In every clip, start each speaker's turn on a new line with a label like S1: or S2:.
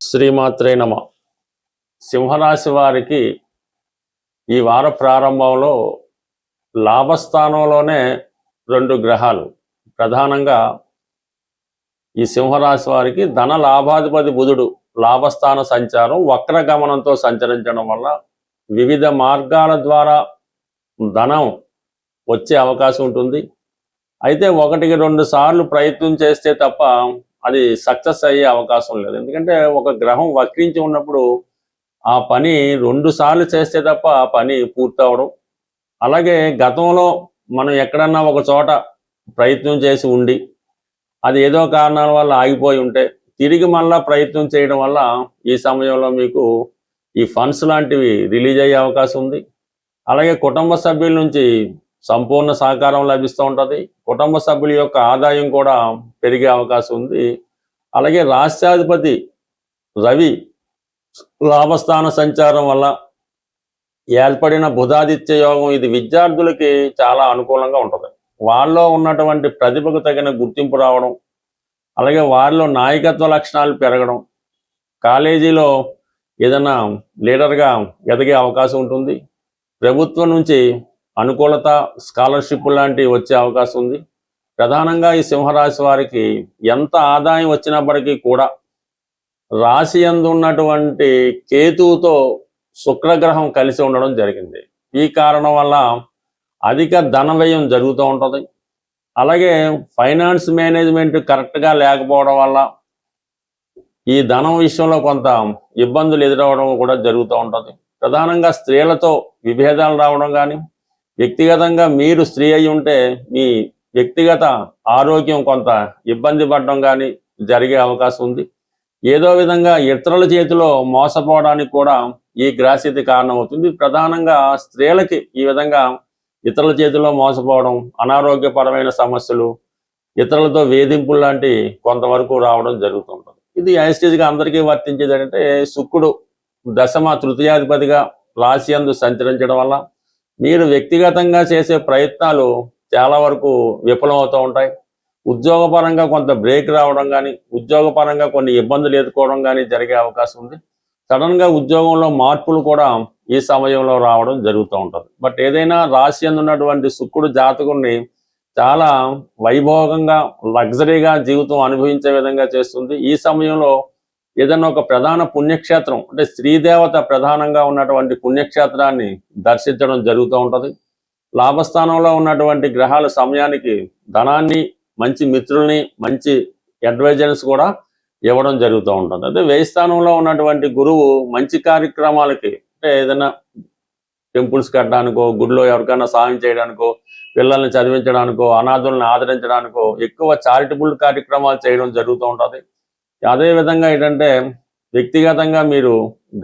S1: శ్రీమాత్రే నమ. సింహరాశి వారికి ఈ వార ప్రారంభంలో లాభస్థానంలోనే రెండు గ్రహాలు ప్రధానంగా ఈ సింహరాశి వారికి ధన లాభాధిపతి బుధుడు లాభస్థాన సంచారం వక్రగమనంతో సంచరించడం వల్ల వివిధ మార్గాల ద్వారా ధనం వచ్చే అవకాశం ఉంటుంది. అయితే 1-2 సార్లు ప్రయత్నం చేస్తే తప్ప అది సక్సెస్ అయ్యే అవకాశం లేదు. ఎందుకంటే ఒక గ్రహం వక్రించి ఉన్నప్పుడు ఆ పని 2 సార్లు చేస్తే తప్ప ఆ పని పూర్తవడం. అలాగే గతంలో మనం ఎక్కడన్నా ఒక చోట ప్రయత్నం చేసి ఉండి అది ఏదో కారణాల వల్ల ఆగిపోయి ఉంటే తిరిగి మళ్ళా ప్రయత్నం చేయడం వల్ల ఈ సమయంలో మీకు ఈ ఫండ్స్ లాంటివి రిలీజ్ అయ్యే అవకాశం ఉంది. అలాగే కుటుంబ సభ్యుల నుంచి సంపూర్ణ సహకారం లభిస్తూ ఉంటుంది. కుటుంబ సభ్యుల యొక్క ఆదాయం కూడా పెరిగే అవకాశం ఉంది. అలాగే రాష్ట్రాధిపతి రవి లాభస్థాన సంచారం వల్ల ఏర్పడిన బుధాదిత్య యోగం ఇది విద్యార్థులకి చాలా అనుకూలంగా ఉంటుంది. వాళ్ళలో ఉన్నటువంటి ప్రతిభకు తగిన గుర్తింపు రావడం, అలాగే వారిలో నాయకత్వ లక్షణాలు పెరగడం, కాలేజీలో ఏదైనా లీడర్గా ఎదిగే అవకాశం ఉంటుంది. ప్రభుత్వం నుంచి అనుకూలత, స్కాలర్షిప్ లాంటివి వచ్చే అవకాశం ఉంది. ప్రధానంగా ఈ సింహరాశి వారికి ఎంత ఆదాయం వచ్చినప్పటికీ కూడా రాశి యందు ఉన్నటువంటి కేతువుతో శుక్రగ్రహం కలిసి ఉండడం జరిగింది. ఈ కారణం వల్ల అధిక ధన వ్యయం జరుగుతూ ఉంటుంది. అలాగే ఫైనాన్స్ మేనేజ్మెంట్ కరెక్ట్గా లేకపోవడం వల్ల ఈ ధనం విషయంలో కొంత ఇబ్బందులు ఎదురవడం కూడా జరుగుతూ ఉంటుంది. ప్రధానంగా స్త్రీలతో విభేదాలు రావడం కానీ, వ్యక్తిగతంగా మీరు స్త్రీ అయి ఉంటే మీ వ్యక్తిగత ఆరోగ్యం కొంత ఇబ్బంది పడడం కానీ జరిగే అవకాశం ఉంది. ఏదో విధంగా ఇతరుల చేతిలో మోసపోవడానికి కూడా ఈ గ్రహస్థితి కారణమవుతుంది. ప్రధానంగా స్త్రీలకి ఈ విధంగా ఇతరుల చేతిలో మోసపోవడం, అనారోగ్యపరమైన సమస్యలు, ఇతరులతో వేధింపులు లాంటి కొంతవరకు రావడం జరుగుతుంటుంది. ఇది యాజిటీజ్గా అందరికీ వర్తించేది అంటే శుక్రుడు దశమ తృతీయాధిపతిగా రాశి యందు సంచరించడం వల్ల మీరు వ్యక్తిగతంగా చేసే ప్రయత్నాలు చాలా వరకు విఫలమవుతూ ఉంటాయి. ఉద్యోగపరంగా కొంత బ్రేక్ రావడం కానీ, ఉద్యోగపరంగా కొన్ని ఇబ్బందులు ఎదుర్కోవడం కానీ జరిగే అవకాశం ఉంది. సడన్గా ఉద్యోగంలో మార్పులు కూడా ఈ సమయంలో రావడం జరుగుతూ ఉంటుంది. బట్ ఏదైనా రాశి యందు ఉన్నటువంటి శుక్రుడు జాతకుడిని చాలా వైభోగంగా, లగ్జరీగా జీవితం అనుభవించే విధంగా చేస్తుంది. ఈ సమయంలో ఏదైనా ఒక ప్రధాన పుణ్యక్షేత్రం అంటే స్త్రీదేవత ప్రధానంగా ఉన్నటువంటి పుణ్యక్షేత్రాన్ని దర్శించడం జరుగుతూ ఉంటుంది. లాభస్థానంలో ఉన్నటువంటి గ్రహాల సమయానికి ధనాన్ని, మంచి మిత్రుల్ని, మంచి అడ్వైజర్స్ కూడా ఇవ్వడం జరుగుతూ ఉంటుంది. అదే వ్యయ స్థానంలో ఉన్నటువంటి గురువు మంచి కార్యక్రమాలకి అంటే ఏదైనా టెంపుల్స్ కట్టడానికో, గుడిలో ఎవరికైనా సాయం చేయడానికో, పిల్లల్ని చదివించడానికో, అనాథుల్ని ఆదరించడానికో ఎక్కువ చారిటబుల్ కార్యక్రమాలు చేయడం జరుగుతూ ఉంటుంది. అదేవిధంగా ఏంటంటే వ్యక్తిగతంగా మీరు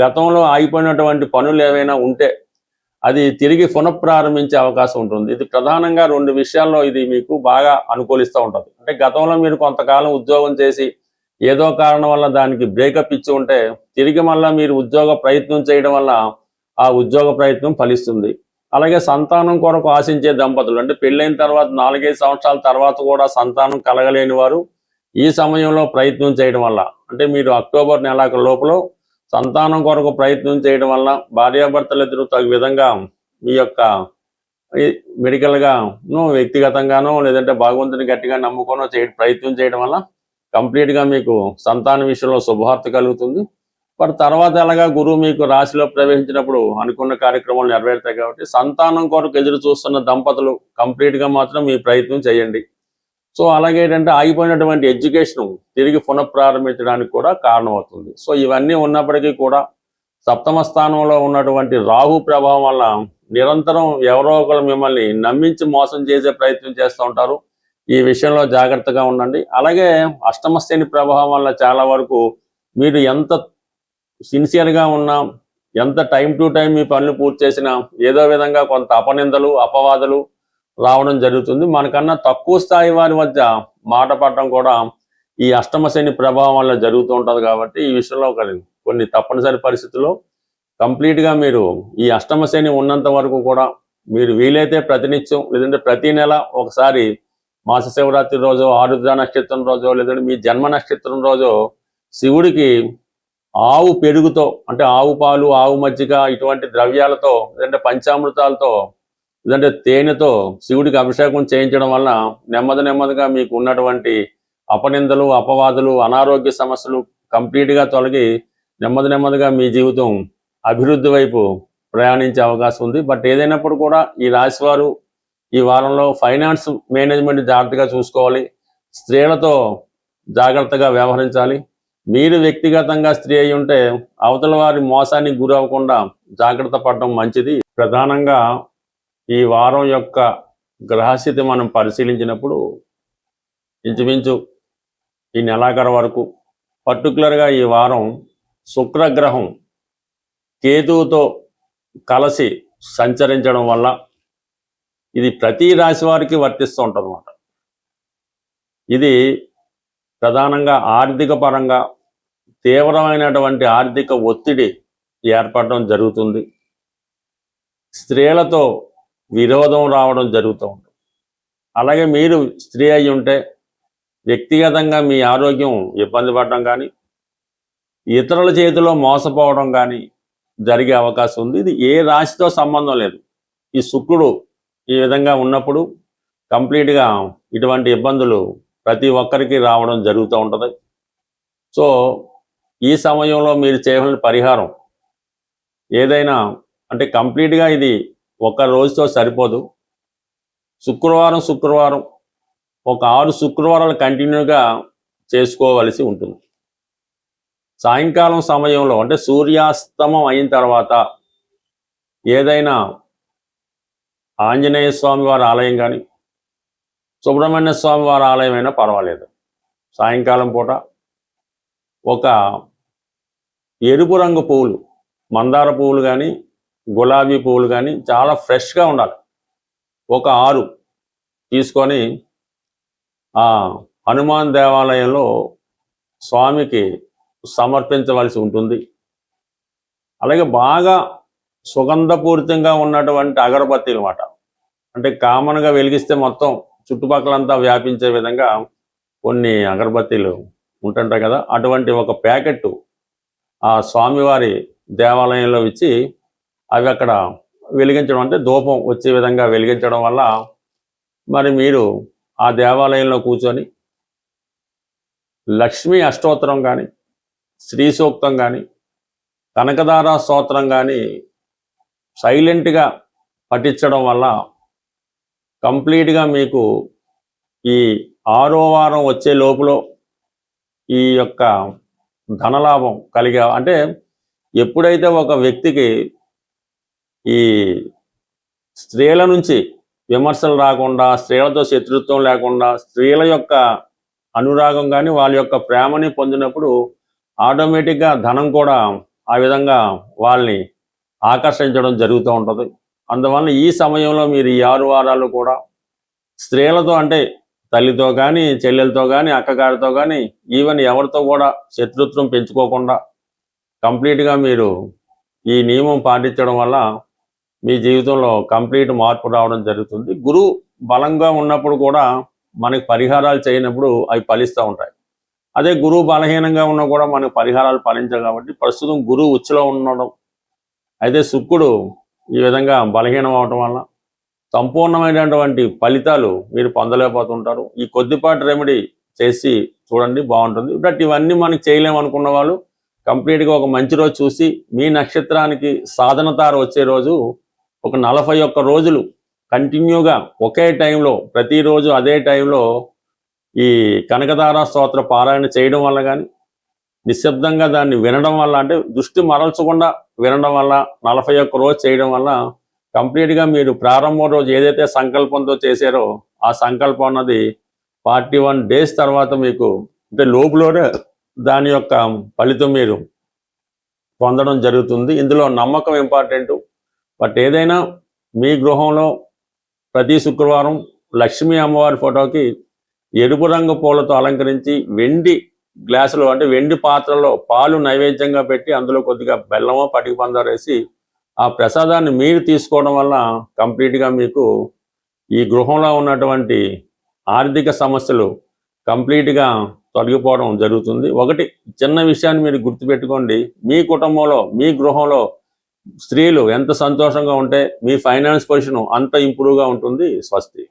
S1: గతంలో ఆగిపోయినటువంటి పనులు ఏవైనా ఉంటే అది తిరిగి పునఃప్రారంభించే అవకాశం ఉంటుంది. ఇది ప్రధానంగా 2 విషయాల్లో ఇది మీకు బాగా అనుకూలిస్తూ ఉంటుంది. అంటే గతంలో మీరు కొంతకాలం ఉద్యోగం చేసి ఏదో కారణం వల్ల దానికి బ్రేకప్ ఇచ్చి ఉంటే తిరిగి మళ్ళీ మీరు ఉద్యోగ ప్రయత్నం చేయడం వల్ల ఆ ఉద్యోగ ప్రయత్నం ఫలిస్తుంది. అలాగే సంతానం కొరకు ఆశించే దంపతులు అంటే పెళ్ళైన తర్వాత 4-5 సంవత్సరాల తర్వాత కూడా సంతానం కలగలేని వారు ఈ సమయంలో ప్రయత్నం చేయడం వల్ల అంటే మీరు అక్టోబర్ నెల లోపల సంతానం కొరకు ప్రయత్నం చేయడం వల్ల భార్యాభర్తలు ఇద్దరు తగు విధంగా మీ యొక్క మెడికల్గానో, వ్యక్తిగతంగానో, లేదంటే భగవంతుని గట్టిగా నమ్ముకోనో ప్రయత్నం చేయడం వల్ల కంప్లీట్గా మీకు సంతానం విషయంలో శుభవార్త కలుగుతుంది. బట్ తర్వాత ఎలాగా గురువు మీకు రాశిలో ప్రవేశించినప్పుడు అనుకున్న కార్యక్రమాలు నెరవేరుతాయి. కాబట్టి సంతానం కొరకు ఎదురు చూస్తున్న దంపతులు కంప్లీట్గా మాత్రం మీ ప్రయత్నం చేయండి. సో అలాగే ఏంటంటే ఆగిపోయినటువంటి ఎడ్యుకేషన్ తిరిగి పునఃప్రారంభించడానికి కూడా కారణమవుతుంది. సో ఇవన్నీ ఉన్నప్పటికీ కూడా సప్తమ స్థానంలో ఉన్నటువంటి రాహు ప్రభావం వల్ల నిరంతరం ఎవరో ఒకరు మిమ్మల్ని నమ్మించి మోసం చేసే ప్రయత్నం చేస్తూ ఉంటారు. ఈ విషయంలో జాగ్రత్తగా ఉండండి. అలాగే అష్టమ శని ప్రభావం వల్ల చాలా వరకు మీరు ఎంత సిన్సియర్గా ఉన్నా, ఎంత టైం టు టైం మీ పనులు పూర్తి చేసినా ఏదో విధంగా కొంత అపనిందలు, అపవాదులు రావడం జరుగుతుంది. మనకన్నా తక్కువ స్థాయి వారి మధ్య మాట పడడం కూడా ఈ అష్టమ శని ప్రభావం వల్ల జరుగుతూ ఉంటుంది. కాబట్టి ఈ విషయంలో కొన్ని తప్పనిసరి పరిస్థితుల్లో కంప్లీట్గా మీరు ఈ అష్టమ శని ఉన్నంత వరకు కూడా మీరు వీలైతే ప్రతినిత్యం లేదంటే ప్రతి నెల ఒకసారి మాస శివరాత్రి రోజు, ఆరుద్ర నక్షత్రం రోజు, లేదంటే మీ జన్మ నక్షత్రం రోజు శివుడికి ఆవు పెరుగుతో అంటే ఆవు పాలు, ఆవు మజ్జిగ ఇటువంటి ద్రవ్యాలతో, లేదంటే పంచామృతాలతో, లేదంటే తేనెతో శివుడికి అభిషేకం చేయించడం వల్ల నెమ్మదిగా మీకు ఉన్నటువంటి అపనిందలు, అపవాదులు, అనారోగ్య సమస్యలు కంప్లీట్గా తొలగి నెమ్మదిగా మీ జీవితం అభివృద్ధి వైపు ప్రయాణించే అవకాశం ఉంది. బట్ ఏదైనప్పుడు కూడా ఈ రాశి వారు ఈ వారంలో ఫైనాన్స్ మేనేజ్మెంట్ జాగ్రత్తగా చూసుకోవాలి. స్త్రీలతో జాగ్రత్తగా వ్యవహరించాలి. మీరు వ్యక్తిగతంగా స్త్రీ అయి ఉంటే అవతల వారి మోసానికి గురి అవ్వకుండా జాగ్రత్త పడడం మంచిది. ప్రధానంగా ఈ వారం యొక్క గ్రహస్థితి మనం పరిశీలించినప్పుడు ఇంచుమించు ఈ నెలాఖరు వరకు, పర్టికులర్గా ఈ వారం శుక్రగ్రహం కేతువుతో కలిసి సంచరించడం వల్ల ఇది ప్రతి రాశి వారికి వర్తిస్తూ ఉంటుంది అన్నమాట. ఇది ప్రధానంగా ఆర్థిక పరంగా తీవ్రమైనటువంటి ఆర్థిక ఒత్తిడి ఏర్పడడం జరుగుతుంది. స్త్రీలతో విరోధం రావడం జరుగుతూ ఉంటుంది. అలాగే మీరు స్త్రీ అయి ఉంటే వ్యక్తిగతంగా మీ ఆరోగ్యం ఇబ్బంది పడడం కానీ, ఇతరుల చేతిలో మోసపోవడం కానీ జరిగే అవకాశం ఉంది. ఇది ఏ రాశితో సంబంధం లేదు. ఈ శుక్రుడు ఈ విధంగా ఉన్నప్పుడు కంప్లీట్గా ఇటువంటి ఇబ్బందులు ప్రతి ఒక్కరికి రావడం జరుగుతూ ఉంటుంది. సో ఈ సమయంలో మీరు చేయవలసిన పరిహారం ఏదైనా అంటే కంప్లీట్గా ఇది ఒక రోజుతో సరిపోదు. శుక్రవారం ఒక 6 శుక్రవారాలు కంటిన్యూగా చేసుకోవలసి ఉంటుంది. సాయంకాలం సమయంలో అంటే సూర్యాస్తమం అయిన తర్వాత ఏదైనా ఆంజనేయ స్వామి వారి ఆలయం కానీ, సుబ్రహ్మణ్య స్వామి వారి ఆలయం అయినా పర్వాలేదు, సాయంకాలం పూట ఒక ఎరుపు రంగు పువ్వులు, మందార పువ్వులు కానీ, గులాబీ పువ్వులు కానీ చాలా ఫ్రెష్గా ఉండాలి, ఒక 6 తీసుకొని ఆ హనుమాన్ దేవాలయంలో స్వామికి సమర్పించవలసి ఉంటుంది. అలాగే బాగా సుగంధపూరితంగా ఉన్నటువంటి అగరబత్తీలు అన్నమాట. అంటే కామన్గా వెలిగిస్తే మొత్తం చుట్టుపక్కలంతా వ్యాపించే విధంగా కొన్ని అగరబత్తీలు ఉంటుంటాయి కదా, అటువంటి ఒక ప్యాకెట్ ఆ స్వామివారి దేవాలయంలో ఇచ్చి అవి అక్కడ వెలిగించడం, అంటే ధూపం వచ్చే విధంగా వెలిగించడం వల్ల మరి మీరు ఆ దేవాలయంలో కూర్చొని లక్ష్మీ అష్టోత్తరం కానీ, శ్రీ సూక్తం కానీ, కనకదార స్తోత్రం కానీ సైలెంట్గా పఠించడం వల్ల కంప్లీట్గా మీకు ఈ 6వ వారం వచ్చే లోపల ఈ యొక్క ధనలాభం కలిగే, అంటే ఎప్పుడైతే ఒక వ్యక్తికి ఈ స్త్రీల నుంచి విమర్శలు రాకుండా, స్త్రీలతో శత్రుత్వం లేకుండా, స్త్రీల యొక్క అనురాగం కానీ వాళ్ళ యొక్క ప్రేమని పొందినప్పుడు ఆటోమేటిక్గా ధనం కూడా ఆ విధంగా వాళ్ళని ఆకర్షించడం జరుగుతూ ఉంటుంది. అందువల్ల ఈ సమయంలో మీరు ఈ 6 వారాలు కూడా స్త్రీలతో, అంటే తల్లితో కానీ, చెల్లెలతో కానీ, అక్కగారితో కానీ, ఈవెన్ ఎవరితో కూడా శత్రుత్వం పెంచుకోకుండా కంప్లీట్గా మీరు ఈ నియమం పాటించడం వల్ల మీ జీవితంలో కంప్లీట్ మార్పు రావడం జరుగుతుంది. గురువు బలంగా ఉన్నప్పుడు కూడా మనకి పరిహారాలు చేయనప్పుడు అవి ఫలిస్తూ ఉంటాయి. అదే గురువు బలహీనంగా ఉన్నా కూడా మనకు పరిహారాలు ఫలించవు. కాబట్టి ప్రస్తుతం గురువు ఉచ్చులో ఉండడం, అయితే శుక్రుడు ఈ విధంగా బలహీనం అవడం వల్ల సంపూర్ణమైనటువంటి ఫలితాలు మీరు పొందలేకపోతుంటారు. ఈ కొద్దిపాటి రెమెడీ చేసి చూడండి, బాగుంటుంది. బట్ ఇవన్నీ మనకి చేయలేమనుకున్న వాళ్ళు కంప్లీట్గా ఒక మంచి రోజు చూసి, మీ నక్షత్రానికి సాధన తార వచ్చే రోజు ఒక 41 రోజులు కంటిన్యూగా ఒకే టైంలో, ప్రతిరోజు అదే టైంలో ఈ కనకదార స్తోత్ర పారాయణ చేయడం వల్ల కానీ, నిశ్శబ్దంగా దాన్ని వినడం వల్ల, అంటే దృష్టి మరల్చకుండా వినడం వల్ల 41 రోజు చేయడం వల్ల కంప్లీట్గా మీరు ప్రారంభం రోజు ఏదైతే సంకల్పంతో చేశారో ఆ సంకల్పం అన్నది 41 డేస్ తర్వాత మీకు, అంటే లోపులోనే దాని యొక్క ఫలితం మీరు పొందడం జరుగుతుంది. ఇందులో నమ్మకం ఇంపార్టెంట్. బట్ ఏదైనా మీ గృహంలో ప్రతి శుక్రవారం లక్ష్మీ అమ్మవారి ఫోటోకి ఎరుపు రంగు పూలతో అలంకరించి వెండి గ్లాసులో, అంటే వెండి పాత్రలో పాలు నైవేద్యంగా పెట్టి అందులో కొద్దిగా బెల్లమో పటిక పందారు వేసి ఆ ప్రసాదాన్ని మీరు తీసుకోవడం వల్ల కంప్లీట్గా మీకు ఈ గృహంలో ఉన్నటువంటి ఆర్థిక సమస్యలు కంప్లీట్గా తొలగిపోవడం జరుగుతుంది. ఒకటి చిన్న విషయాన్ని మీరు గుర్తుపెట్టుకోండి, మీ కుటుంబంలో మీ గృహంలో స్త్రీలు ఎంత సంతోషంగా ఉంటే మీ ఫైనాన్స్ పొజిషన్ అంత ఇంప్రూవ్గా ఉంటుంది. స్వస్తి.